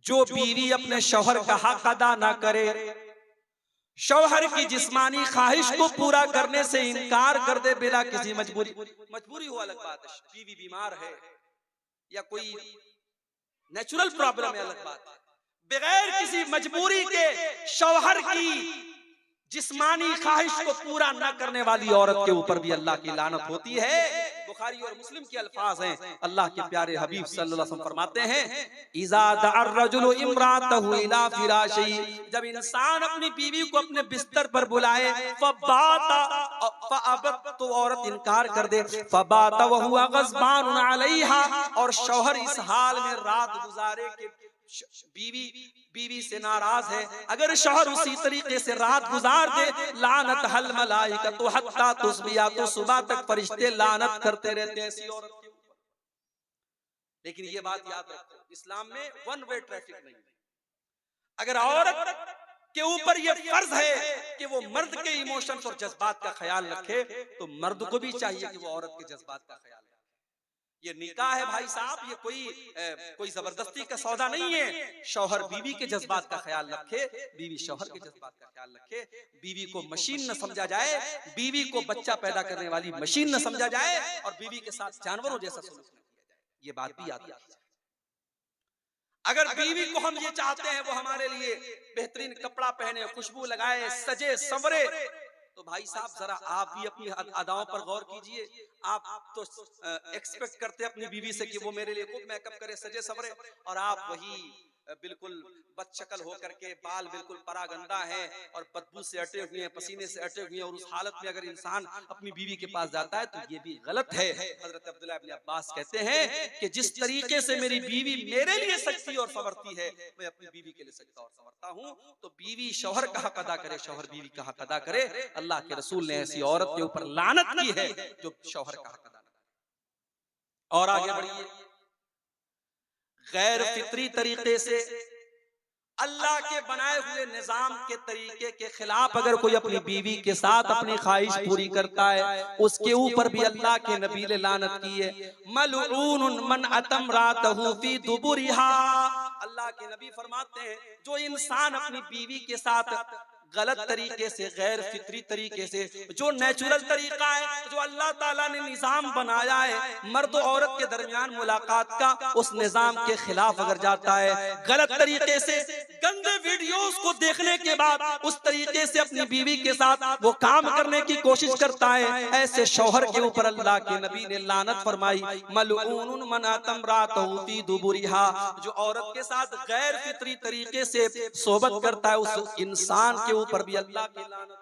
जो बीवी अपने शौहर का हक अदा ना करे, शौहर की जिस्मानी ख्वाहिश को पूरा करने से इनकार कर दे बिना किसी मजबूरी हो अलग बात है, बीवी बीमार है या कोई नेचुरल प्रॉब्लम है अलग बात है, बगैर किसी मजबूरी के शौहर की जिस्मानी ख्वाहिश को पूरा न करने वाली औरत के ऊपर भी अल्लाह की लानत होती है। बुखारी और मुस्लिम के अल्फाज हैं, अल्लाह के प्यारे हबीब सल्लल्लाहु अलैहि वसल्लम फरमाते हैं, इज़ा दअर रजुलु इम्रातहु इला फिराशी, जब इंसान अपनी बीवी को अपने बिस्तर पर बुलाए, फअबत, तो औरत इनकार कर दे, फबाता व हुवा गज़बान अलैहा, और शौहर इस हाल में रात गुजारे कि बीवी से नाराज है। अगर शौहर उसी तरीके से रात गुजार दे, लानत हल मलाइकतु हत्ता तुस्बिया, तो सुबह तक फरिश्ते लानत करते रहते हैं ऐसी औरत के ऊपर। लेकिन ये बात याद रखो, इस्लाम में वन वे ट्रैफिक नहीं है। अगर औरत के ऊपर ये फर्ज है कि वो मर्द के इमोशंस और जज्बात का ख्याल रखे, तो मर्द को भी चाहिए कि वो औरत के जज्बात का ख्याल रखे। ये निकाह है भाई साहब, ये कोई जबरदस्ती का सौदा नहीं है। शौहर बीवी के जज्बात का ख्याल रखे, बीवी शौहर के जज्बात का ख्याल रखे। बीवी को मशीन न समझा जाए, बीवी को बच्चा पैदा करने वाली मशीन न समझा जाए, और बीवी के साथ जानवरों जैसा सलूक न किया जाए। ये बात भी याद रखिए। अगर बीवी को हम ये चाहते हैं वो हमारे लिए बेहतरीन कपड़ा पहने, खुशबू लगाए, सजे संवरे, तो भाई साहब जरा आप भी अपनी अदाओं पर गौर कीजिए। आप तो एक्सपेक्ट करते हैं अपनी बीवी से कि वो मेरे लिए खूब मेकअप करे, सजे संवरे, और आप वही बिल्कुल बदशक्ल होकर के, बाल बिल्कुल परागंदा है और बदबू से अटे हुए हैं, पसीने से अटे हुए हैं, और उस हालत में अगर इंसान अपनी बीवी के पास जाता है तो ये भी गलत है। हजरत अब्दुल्लाह इब्न अब्बास कहते हैं कि जिस तरीके से मेरी बीवी मेरे लिए सजती और संवरती है, मैं अपनी बीवी के लिए सजता और संवरता हूँ। तो बीवी शौहर का हक अदा करे, शौहर बीवी का हक अदा करे। अल्लाह के रसूल ने ऐसी औरत के ऊपर लानत की है जो शौहर का हक अदा न करे। और आगे बढ़िए, गैर फितरी तरीके से अल्लाह के बनाए हुए निजाम के तरीके के खिलाफ अगर कोई अपनी बीवी के साथ अपनी ख्वाहिश पूरी करता है, उसके ऊपर भी अल्लाह के नबी ने लानत की है। मलऊन मन अतम रातहु फी दुबुरिहा, अल्लाह के नबी फरमाते हैं जो इंसान अपनी बीवी के साथ गलत तरीके से, गैर फितरी तरीके से, जो नेचुरल तरीका है, जो अल्लाह ताला ने निजाम बनाया है मर्द औरत के दरमियान मुलाकात का, उस निजाम के खिलाफ अगर जाता है, गलत तरीके से गंदे वीडियोस को देखने के बाद उस तरीके से अपनी बीवी के साथ वो काम करने की कोशिश करता है, ऐसे शौहर के ऊपर अल्लाह के नबी ने लानत फरमाई। मलऊन मन अतम रातहु फी दुबुरिहा, जो औरत के साथ गैर फितरी तरीके से सोबत करता है, उस इंसान के ऊपर भी अल्लाह की लानत।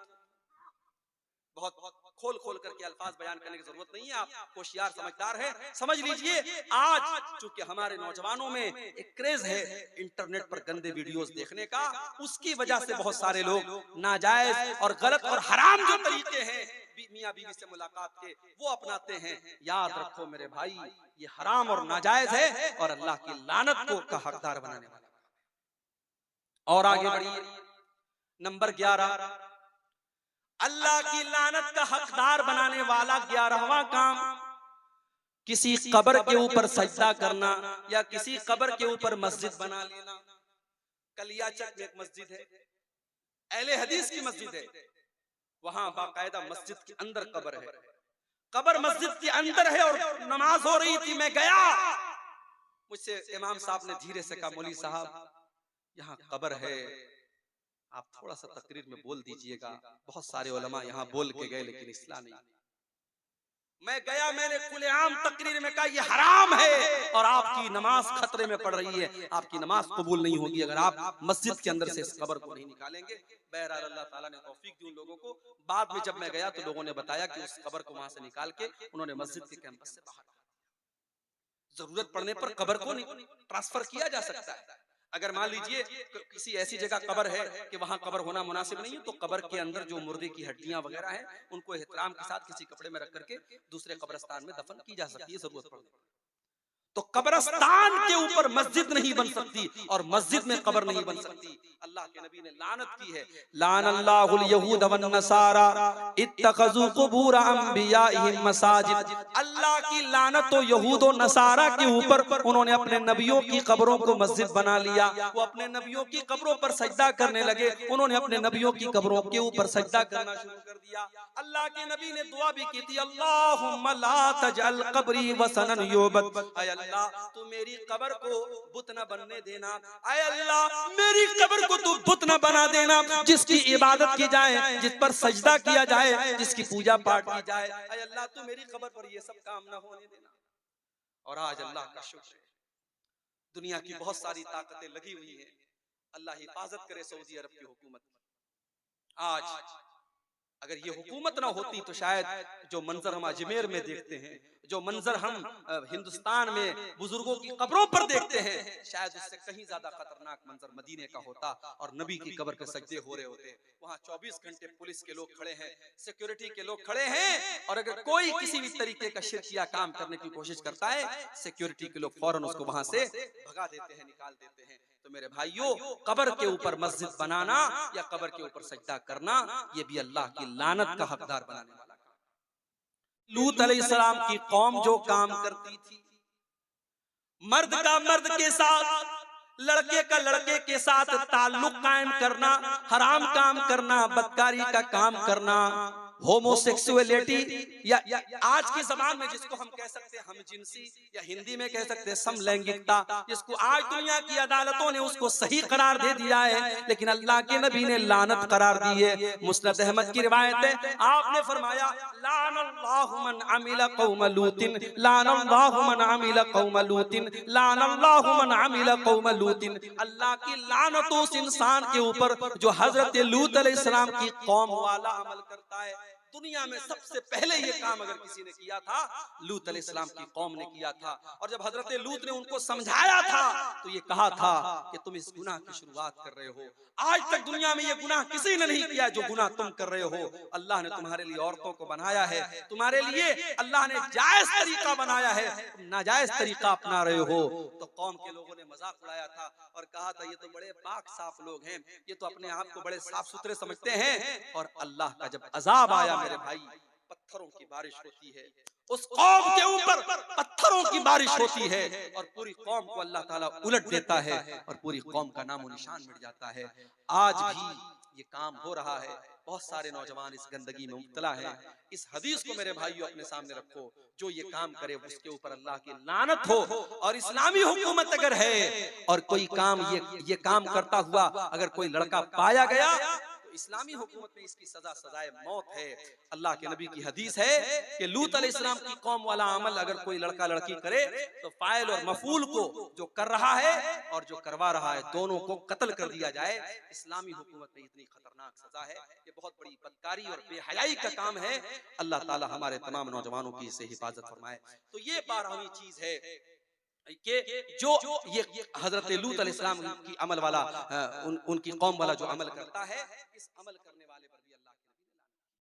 बहुत खोल खोल करके अल्फाज बयान करने की जरूरत नहीं है, आप होशियार समझदार हैं, समझ लीजिए। आज चूंकि हमारे नौजवानों में एक क्रेज है इंटरनेट पर गंदे वीडियोस देखने का, उसकी वजह से बहुत सारे लोग नाजायज और गलत और हराम जो तरीके हैं मियां बीवी से मुलाकात के, वो अपनाते हैं। याद रखो मेरे भाई, ये हराम और नाजायज है और अल्लाह की लानत को का हकदार बनाने वाला। और आगे बढ़िए, नंबर 11, अल्लाह की लानत का हकदार बनाने वाला 11वां काम, किसी कब्र के ऊपर सजदा करना या किसी कब्र के ऊपर मस्जिद बना लेना। कलियाचक में एक मस्जिद है, अहले हदीस की मस्जिद है, वहां बाकायदा मस्जिद के अंदर कब्र है, कब्र मस्जिद के अंदर है और नमाज हो रही थी, मैं गया, मुझसे इमाम साहब ने धीरे से कहा, मौलवी साहब यहाँ कब्र है, आप थोड़ा सा तकरीर में बोल दीजिएगा। बहुत सारे उलमा यहाँ बोल के गए लेकिन इस्लाह नहीं। मैं गया, मैंने खुलेआम तकरीर में कहा ये हराम है और आपकी नमाज खतरे में पड़ रही है, आपकी नमाज कबूल नहीं होगी अगर आप मस्जिद के अंदर से इस कब्र को नहीं निकालेंगे। बहरहाल अल्लाह ताला ने तौफीक दी उन लोगों को। बाद में जब मैं गया तो लोगों ने बताया कि उस कब्र को वहां से निकाल के उन्होंने मस्जिद के कैंपस से बाहर, जरूरत पड़ने पर कब्र को ट्रांसफर किया जा सकता है। अगर मान लीजिए किसी ऐसी जगह कब्र है कि वहां कब्र होना मुनासिब नहीं है, तो कब्र के अंदर जो मुर्दे की हड्डियां वगैरह हैं उनको एहतराम के साथ किसी कपड़े में रख करके दूसरे कब्रिस्तान में दफन की जा सकती है जरूरत पड़ने पर। तो कब्रिस्तान के ऊपर मस्जिद नहीं बन सकती और मस्जिद में कब्र नहीं बन सकती। अल्लाह के नबी ने लानत की है, लानल्लाहुल यहूद वन नसारा इत्तखज़ू कुबूर अंबियाइहिम मसाजिद। अल्लाह की लानत हो यहूद और नसारा के ऊपर, उन्होंने अपने नबियों की कब्रों को मस्जिद बना लिया। वो अपने नबियों की कब्रों पर सजदा करने लगे, उन्होंने अपने नबियों की कब्रों के ऊपर सजदा करना शुरू कर दिया। अल्लाह के नबी ने दुआ भी की थी, अल्लाहुम्मा ला तजअल कब्री वसनन युबद। ऐ अल्लाह, तू मेरी कब्र को बुत न बनने देना। ऐ अल्लाह, मेरी कब्र को तू बुत न बना देना जिसकी इबादत की जाए, जिस पर सजदा किया जाए, जिसकी पूजा पाठ की जाए। ऐ अल्लाह, तू मेरी कब्र पर ये सब काम न होने देना। और आज अल्लाह का शुक्र है, दुनिया की बहुत सारी ताकतें लगी हुई हैं। अल्लाह हिफाजत करे सऊदी अरब की हुकूमत। आज अगर ये हुकूमत ना होती तो शायद जो मंजर हम अजमेर में देखते हैं, जो मंजर हम हिंदुस्तान में बुजुर्गों की कब्रों पर देखते हैं, शायद उससे कहीं ज्यादा खतरनाक मंजर मदीने का होता और नबी की कब्र पे सजदे हो रहे होते। वहाँ 24 घंटे पुलिस के लोग खड़े हैं, सिक्योरिटी के लोग खड़े हैं, और अगर कोई किसी भी तरीके का शिरकिया काम करने की कोशिश करता है, सिक्योरिटी के लोग फौरन उसको वहां से भगा देते हैं, निकाल देते हैं। तो मेरे भाइयों, कब्र के ऊपर मस्जिद बनाना या कब्र के ऊपर सजदा करना, ये भी अल्लाह की लानत का हकदार बनाने वाला काम। लूत अलैहिस्सलाम की कौम जो काम करती थी, मर्द का मर्द के साथ, लड़के का लड़के के साथ ताल्लुक कायम करना, हराम काम करना, बदकारी का काम करना, होमोसेक्सुअलिटी या आज के जमाने में जिसको हम कह सकते हैं हमजिनसी, या हिंदी में कह सकते हैं समलैंगिकता, जिसको आज दुनिया की अदालतों ने उसको सही करार दे दिया है, लेकिन अल्लाह के नबी ने लानत करार दी है। मुस्नद अहमद की रिवायत है, आपने फरमाया, लानल्लाहु मन अमिला कौम लूतिन, लानल्लाहु मन अमिला कौम लूतिन, लानल्लाहु मन अमिला कौम लूतिन। अल्लाह की लानत उस इंसान के ऊपर जो हजरत लूत अलैहिस्सलाम की कौम वाला अमल करता है। दुनिया में सबसे पहले ये काम अगर किसी ने किया था, लूत अलैहिस्सलाम की कौम ने किया था। और जब हजरत लूत ने उनको समझाया था तो ये कहा था कि तुम इस गुनाह की शुरुआत कर रहे हो। आज तक दुनिया में ये गुनाह किसी ने नहीं किया जो गुनाह तुम कर रहे हो। अल्लाह ने तुम्हारे लिए औरतों को बनाया है, तुम्हारे लिए अल्लाह ने जायज तरीका बनाया है, तुम नाजायज तरीका अपना रहे हो। तो कौम के लोगों ने मजाक उड़ाया था और कहा था, ये तो बड़े पाक साफ लोग हैं, ये तो अपने आप को बड़े साफ सुथरे समझते हैं। और अल्लाह का जब अजाब आया मेरे भाई, पत्थरों की बारिश होती है, उस कौम के ऊपर पत्थरों की बारिश होती है और पूरी कौम को अल्लाह ताला उलट देता है और पूरी कौम का नामो निशान मिट जाता है। आज भी ये काम हो रहा है, बहुत सारे नौजवान इस गंदगी में मुब्तला हैं। इस हदीस को मेरे भाइयों अपने सामने रखो, जो ये काम करे उसके ऊपर अल्लाह की लानत हो। और इस्लामी हुकूमत अगर है और कोई काम ये काम करता हुआ अगर कोई लड़का पाया गया, इस्लामी हुकूमत में इसकी सजा सजाए मौत है। अल्लाह के नबी की हदीस है कि लूत अलैहिस्सलाम की कौम वाला अमल अगर कोई लड़का लड़की करे तो फाइल और मफूल को, जो कर रहा है और जो करवा रहा है, दोनों को कत्ल कर दिया जाए। इस्लामी हुकूमत में इतनी खतरनाक सजा है, ये बहुत बड़ी बदकारी और बेहयाई का काम है। अल्लाह ताला हमारे तमाम नौजवानों की इसे हिफाजत फरमाए। तो ये 12वीं चीज है कि जो ये हजरत लूत अलैहिस्सलाम की अमल वाला उनकी कौम वाला जो अमल करता है, इस अमल करने वाले